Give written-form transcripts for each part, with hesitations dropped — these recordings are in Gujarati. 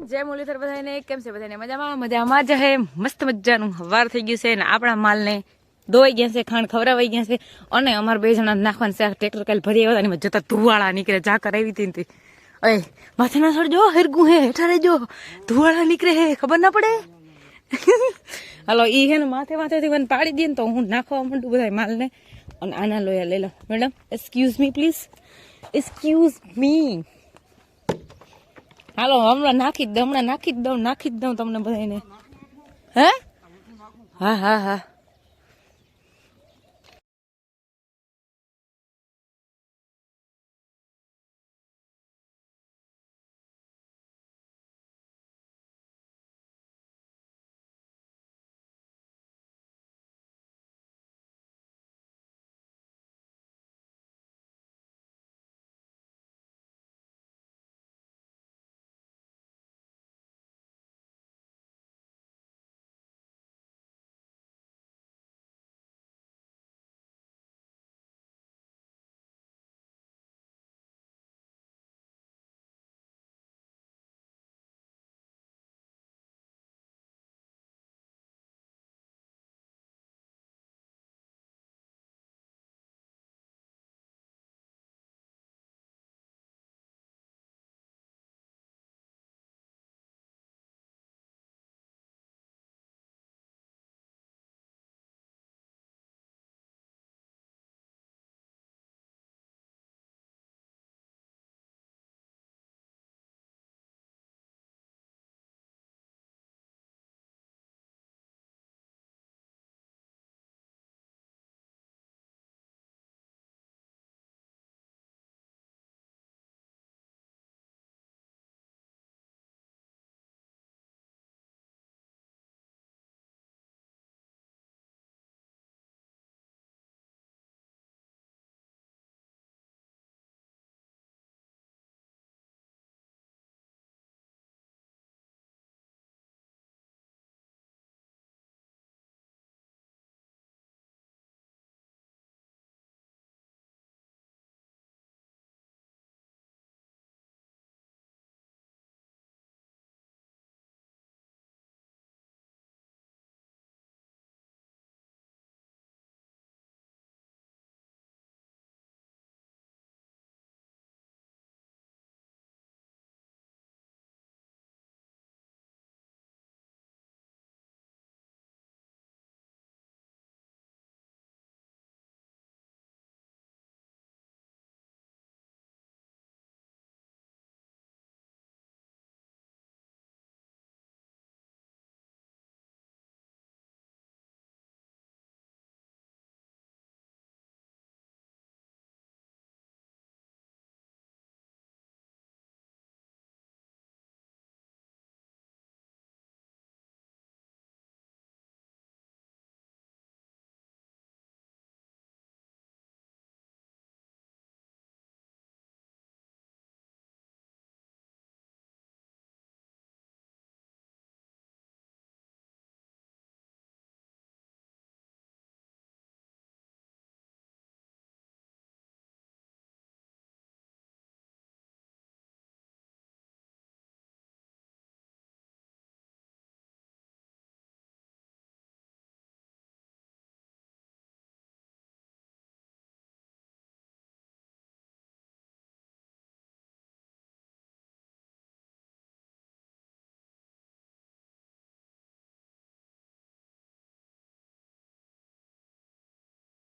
જય મુરલીધર બધાને કેમ છે બધાને મજામાં જ હે મસ્ત મજાનું વાર થઈ ગયું છે ને આપણા માલને ધોવાઈ ગયા છે ખાંડ ખવડાવાઈ ગયા છે અને અમાર બે જણા નાખવાનું છે ટ્રેક્ટર કાલ ભરી આવ્યા અને જતા ધુવાળા નીકળે ઝાકર આવી હતી અય માથે ના છોડજો હેરગું હે હેઠા રહેજો ધુવાળા નીકળે હે ખબર ના પડે હાલો ઈ હે ને માથેથી મને પાડી દે ને તો હું નાખવા માંડું બધા માલને અને આના લોયા લઈ લો madam excuse me please excuse me hello હમણાં નાખી જ દઉં તમને બધાને હે હા હા હા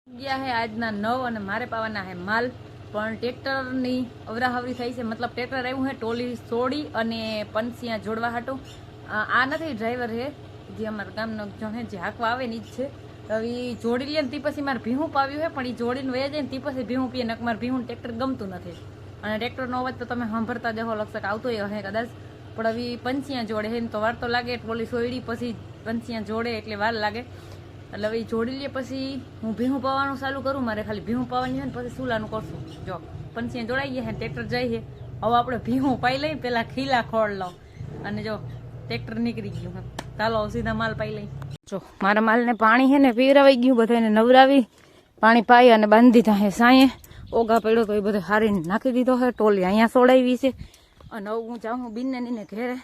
ગયા હે આજના 9 અને મારે પાવાના હે માલ પણ ટ્રેક્ટરની અવરાહવરી થઈ છે મતલબ ટ્રેક્ટર આવ્યું હે ટોલી સોડી અને પંસિયા જોડવા હાટું આ નથી ડ્રાઈવર હે જે અમારા ગામનો જણ હે જે હાંકવા આવે ને જ છે હવે એ જોડી લે ને તે પછી મારે ભીહું પાવ્યું હે પણ એ જોડીને વયા જાય ને તે પછી ભીહું પીએ ને મારે ભીહું ટ્રેક્ટર ગમતું નથી અને ટ્રેક્ટરનો અવાજ તો તમે સાંભળતા દેખો લક્ષક આવતો હે કદાચ પણ હવે પંસિયા જોડે હે ને તો વાર તો લાગે ટોલી સોયડી પછી પંસિયા જોડે એટલે વાર લાગે એટલે હવે જોડી લે પછી હું ભીહું પાવાનું ચાલુ કરું મારે ખાલી ભીહું પાવાની છે ને પછી સુલાનું કરશું જો પંસિયા જોડાઈ ગયા છે ટ્રેક્ટર જાય છે હવે આપણે ભીહું પાઈ લઈ પેલા ખીલા ખોળ લો અને જો ટ્રેક્ટર નીકળી ગયું ચાલો સીધા માલ પાઈ લઈ જો મારા માલને પાણી છે ને પીવરાવાઈ ગયું બધાને નવરાવી પાણી પાઈ અને બાંધી દીધા હે સાંયે ઓગા પડ્યો તો એ બધે હારીને નાખી દીધો છે ટોલી અહીંયા સોડાવી છે અને હું જાઉં બીને નીને ઘેરે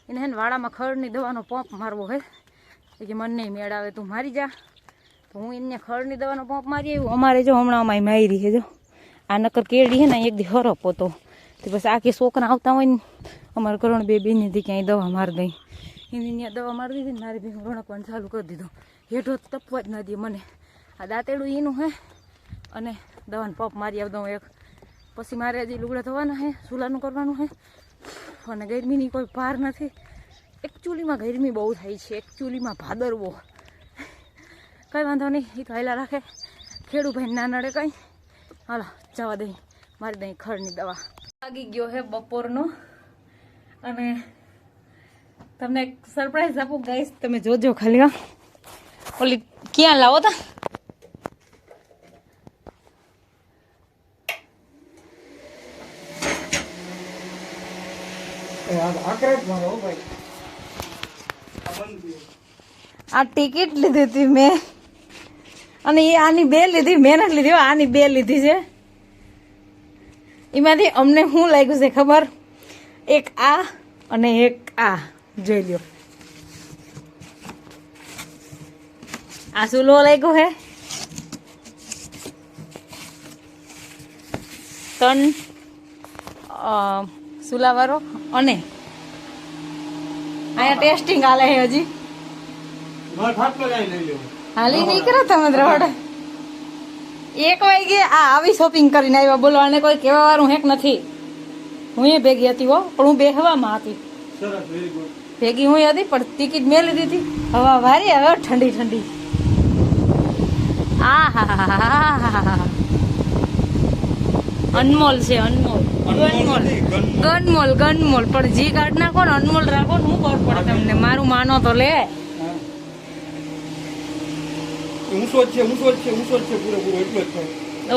એને હે ને વાળામાં ખડની દવાનો પંપ મારવો હે કે મને નહીં મેળ આવે તું મારી જા. તો હું એને ખડની દવાનો પંપ મારી આવ્યું. અમારે જો હમણાં અમારી મારી છે જો આ નકર કેડી હે ને એક દી હરપ હતો તો બસ આખી છોકરા આવતા હોય ને અમારે કરણ બેનીથી ક્યાંય દવા મારી દઈ એને ત્યાં દવા મારી દીધી ને મારી બેન રણકવાનું ચાલુ કરી દીધું. હેઠો તપવા જ ના દે મને. આ દાંતેડું એનું હે અને દવાનું પંપ મારી આવતો એક. પછી મારે હજી લુગડા ધોવાના હે, ચૂલાનું કરવાનું હે અને ગરમીની કોઈ પાર નથી. એકચ્યુઅલીમાં ગરમી બહુ થાય છે, એકચ્યુઅલીમાં ભાદરવો. કંઈ વાંધો નહીં, એ તો હાયલા રાખે. ખેડૂભાઈ ના નડે કંઈ. હાલો જવા દઈ, મારી દઈ ખડની દવા. વાગી ગયો હે બપોરનો અને તમને એક સરપ્રાઈઝ આપું ગાઈસ, તમે જોજો ખાલી. ઓલી ક્યાં લાવો તા આ ટિકિટ લીધી હતી મેં અને એ આની બે લીધી, મેં નથી લીધી, આની બે લીધી છે. એમાંથી અમને શું લાગ્યું છે ખબર? એક આ અને એક આ. જોઈ લ્યો આ સુલો લાગ્યો હે 3 સુલાવાળો અને અહીંયા ટેસ્ટિંગ હાલે છે હજી. હાલી નહીં કરો તમે દ્રવડ 1 વાગે આ આવી શોપિંગ કરીને આવ્યા. બોલો આને કોઈ કહેવા વાળું હેક નથી. હું એ ભેગી હતી હો, પણ હું બે હવામાં હતી. ભેગી હું હતી પણ ટિકિટ મેં લીધી હતી. હવા વારી હવે ઠંડી ઠંડી. આ હા અનમોલ છે, અનમોલ ગનમોલ ગનમોલ. પણ જી કાર્ડ નાખો ને અનમોલ રાખો ને હું ખબર પડે તમને. મારું માનો તો લે.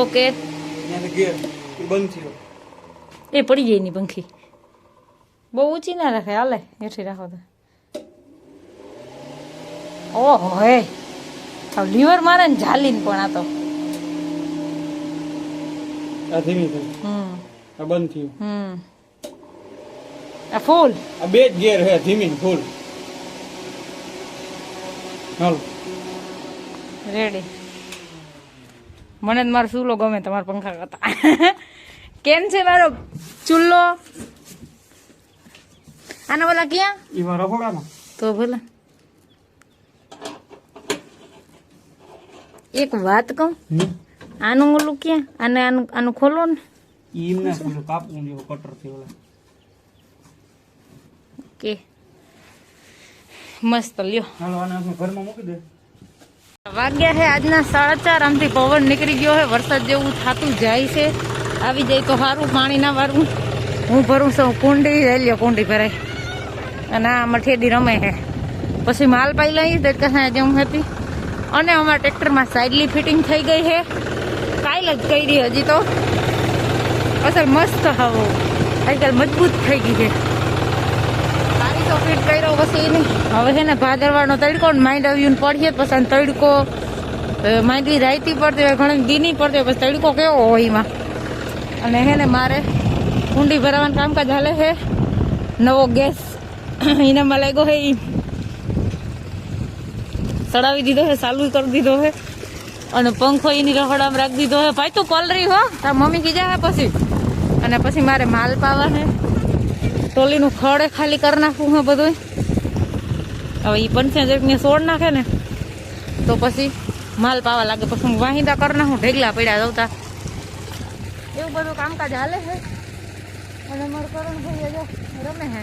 ઓકે એ પડી જાય ની પંખી બહુ ઊંચી ના રાખે, હાલે હેઠી રાખો તો. ઓહો હે લીવર મારે ને ઝાલીને પણ આ તો બંધ થયું. આ ફૂલ આ બે જ ગેર હે, ધીમી ફૂલ. હાલો રેડી. મને જ મારો ચૂલો ગમે તમારા પંખા કરતા. કેમ છે મારો ચૂલો? આના બોલા ક્યાં? ઈમાં રખોડામાં તો ભલે એક વાત કહું, આનું ઓલું ક્યાં? આને આનું ખોલો ને. ઈમને પેલું કાપવું જેવો કટર થી ઓલા. ઓકે મસ્ત લ્યો. હાલો આને આપણે ઘરમાં મૂકી દે. વાગ્યા છે આજના 4:30. આમથી પવન નીકળી ગયો છે, વરસાદ જેવું થતું જાય છે. આવી જાય તો સારું, પાણી ના વારવું. હું ભરું છું કુંડી, લઈ લ્યો કુંડી ભરાય. અને આ મઠેડી રમે છે. પછી માલ પાઈ લઈ દેડકા જેમ હતી. અને અમારા ટ્રેક્ટરમાં સાઈડલી ફિટિંગ થઈ ગઈ છે, કાલ જ કરી. હજી તો અસલ મસ્ત હવે આજકાલ મજબૂત થઈ ગઈ છે. સારી તો ફિટ કર્યો પછી નહીં. હવે છે ને ભાદરવાનો તડકો ને માંડ આવ્યું પડીએ પછી તડકો માંડવી રાયતી પડતી હોય, ઘણી દીની પડતી હોય, પછી તડકો કેવો હોય એમાં. અને હે ને મારે કુંડી ભરાવાનું કામકાજ હાલે છે. નવો ગેસ એનામાં લાગ્યો છે, એ ચડાવી દીધો છે, ચાલુ કરી દીધો છે. અને પંખો એની રખડામાં રાખી દીધો છે. ભાઈ તું પલરી હો, તાર મમ્મી કીધા છે પછી. અને પછી મારે માલ પાવા છે, ટોલીનું ખડે ખાલી કરી નાખવું છે બધું. હવે એ 75 છોડ નાખે ને તો પછી માલ પાવા લાગે. પછી હું વાહિંદા કરી નાખું, ઢેગલા પડ્યા જવતા. એવું બધું કામકાજ હાલે છે. અને મારું કરણ ભાઈ જો રમે છે.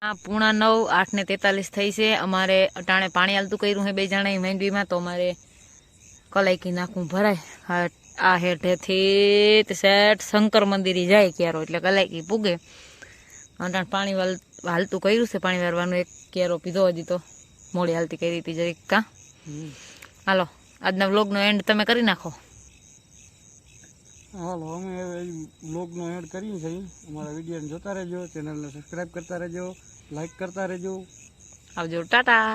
9:45 8:43 થઈ છે. અમારે અટાણે પાણી હાલતું કર્યું છે 2 જણા માંડવીમાં. તો અમારે કલાઈકી નાખવું ભરાય. આ હેઠેથી સેટ શંકર મંદિરે જાય ક્યારો એટલે કલાઈકી પૂગે. અટાણે પાણી હાલતું કર્યું છે, પાણી વારવાનું. એક ક્યારો પીધો, હજી તો મોડી હાલતી કરી હતી જરીક. કા હાલો આજના વ્લોગનો એન્ડ તમે કરી નાખો. હાલો અમે વ્લોગનો એડ કરીએ છીએ. અમારા વિડીયોને જોતા રહેજો, ચેનલને સબસ્ક્રાઈબ કરતા રહેજો, લાઈક કરતા રહેજો. આવજો, ટાટા.